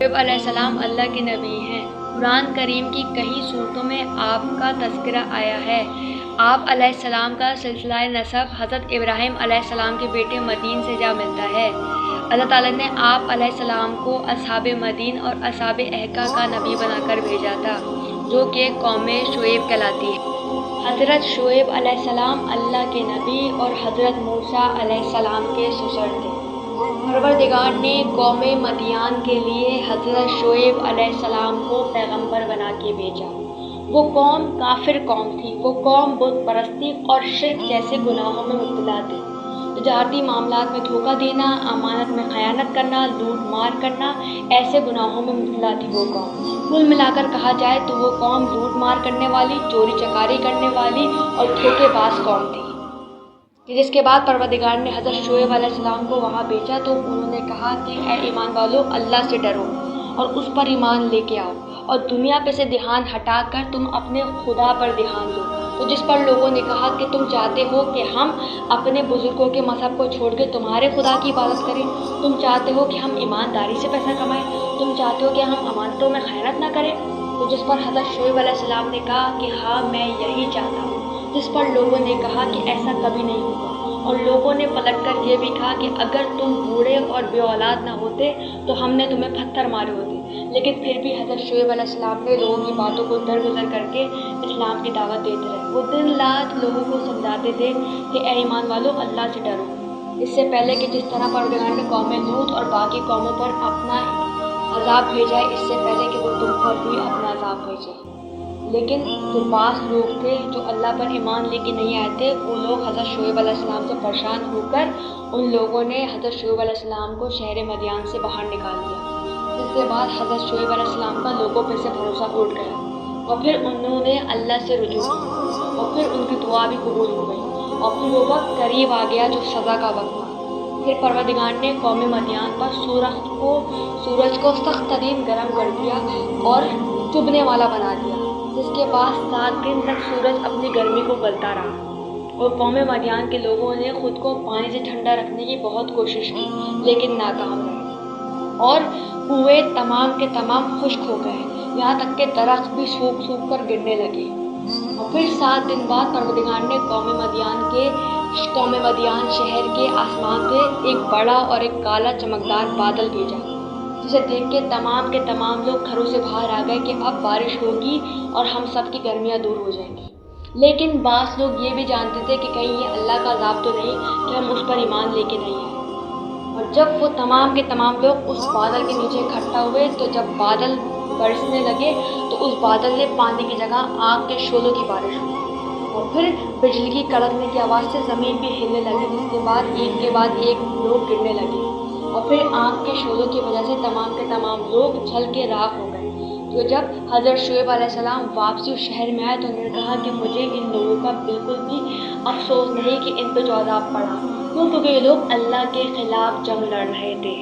شعیب علیہ السلام اللہ کے نبی ہیں۔ قرآن کریم کی کئی صورتوں میں آپ کا تذکرہ آیا ہے۔ آپ علیہ السلام کا سلسلہ نسب حضرت ابراہیم علیہ السلام کے بیٹے مدین سے جا ملتا ہے۔ اللہ تعالیٰ نے آپ علیہ السلام کو اصحاب مدین اور اصحاب احکا کا نبی بنا کر بھیجا تھا، جو کہ قوم شعیب کہلاتی ہے۔ حضرت شعیب علیہ السلام اللہ کے نبی اور حضرت موسیٰ علیہ السلام کے سسر تھے۔ پروردگار نے قوم مدین کے لیے حضرت شعیب علیہ السلام کو پیغمبر بنا کے بھیجا۔ وہ قوم کافر قوم تھی۔ وہ قوم بت پرستی اور شرک جیسے گناہوں میں مبتلا تھی۔ تجارتی معاملات میں دھوکہ دینا، امانت میں خیانت کرنا، لوٹ مار کرنا، ایسے گناہوں میں مبتلا تھی وہ قوم۔ کل ملا کر کہا جائے تو وہ قوم لوٹ مار کرنے والی، چوری چکاری کرنے والی اور دھوکے باز قوم تھی۔ جس کے بعد پروردگار نے حضرت شعیب علیہ السلام کو وہاں بھیجا تو انہوں نے کہا کہ اے ایمان والو، اللہ سے ڈرو اور اس پر ایمان لے کے آؤ، اور دنیا پہ سے دھیان ہٹا کر تم اپنے خدا پر دھیان دو۔ تو جس پر لوگوں نے کہا کہ تم چاہتے ہو کہ ہم اپنے بزرگوں کے مذہب کو چھوڑ کے تمہارے خدا کی عبادت کریں، تم چاہتے ہو کہ ہم ایمانداری سے پیسہ کمائیں، تم چاہتے ہو کہ ہم امانتوں میں خیانت نہ کریں۔ تو جس پر حضرت شعیب علیہ السلام نے کہا کہ ہاں، میں یہی چاہتا ہوں۔ جس پر لوگوں نے کہا کہ ایسا کبھی نہیں ہوگا، اور لوگوں نے پلٹ کر یہ بھی کہا کہ اگر تم بوڑھے اور بے اولاد نہ ہوتے تو ہم نے تمہیں پتھر مارے ہوتے۔ لیکن پھر بھی حضرت شعیب علیہ السلام نے لوگوں کی باتوں کو درگزر کر کے اسلام کی دعوت دیتے رہے۔ وہ دن رات لوگوں کو سمجھاتے تھے کہ اے ایمان والو، اللہ سے ڈرو۔ اس سے پہلے کہ جس طرح پروردگار نے قوم لوط اور باقی قوموں پر اپنا عذاب بھیجا ہے، اس سے پہلے کہ وہ تم پر بھی اپنا عذاب بھیجے۔ لیکن جو بعض لوگ تھے جو اللہ پر ایمان لے کے نہیں آئے تھے، وہ لوگ حضرت شعیب علیہ السلام سے پریشان ہو کر ان لوگوں نے حضرت شعیب علیہ السلام کو شہر مدین سے باہر نکال دیا۔ جس کے بعد حضرت شعیب علیہ السلام کا لوگوں پہ سے بھروسہ اٹھ گیا، اور پھر انہوں نے اللہ سے رجوع کیا، اور پھر ان کی دعا بھی قبول ہو گئی، اور پھر وہ وقت قریب آ گیا جو سزا کا وقت تھا۔ پھر پروردگار نے قوم مدین پر سورج کو سخت ترین گرم کر دیا اور چبھنے والا بنا دیا، جس کے بعد 7 دن تک سورج اپنی گرمی کو گلتا رہا، اور قوم مدین کے لوگوں نے خود کو پانی سے ٹھنڈا رکھنے کی بہت کوشش کی لیکن ناکام رہے، اور کنویں تمام کے تمام خشک ہو گئے، یہاں تک کہ درخت بھی سوکھ سوکھ کر گرنے لگے۔ اور پھر 7 دن بعد پروردگار نے قوم مدین شہر کے آسمان پہ ایک بڑا اور ایک کالا چمکدار بادل بھیجا، جسے دیکھ کے تمام لوگ گھروں سے باہر آ گئے کہ اب بارش ہوگی اور ہم سب کی گرمیاں دور ہو جائیں گی۔ لیکن بعض لوگ یہ بھی جانتے تھے کہ کہیں یہ اللہ کا عذاب تو نہیں کہ ہم اس پر ایمان لے کے نہیں آئے۔ اور جب وہ تمام لوگ اس بادل کے نیچے اکٹھا ہوئے تو جب بادل برسنے لگے تو اس بادل نے پانی کی جگہ آگ کے شعلوں کی بارش ہوئی، اور پھر بجلی کی کڑکنے کی آواز سے زمین بھی ہلنے لگی، جس کے بعد ایک لوگ گرنے لگے، اور پھر آگ کے شعلوں کی وجہ سے تمام لوگ جل کے راکھ ہو گئے۔ تو جب حضرت شعیب علیہ السلام واپسی اس شہر میں آئے تو انہوں نے کہا کہ مجھے ان لوگوں کا بالکل بھی افسوس نہیں کہ ان پہ جو عذاب پڑا، کیونکہ یہ لوگ اللہ کے خلاف جنگ لڑ رہے تھے۔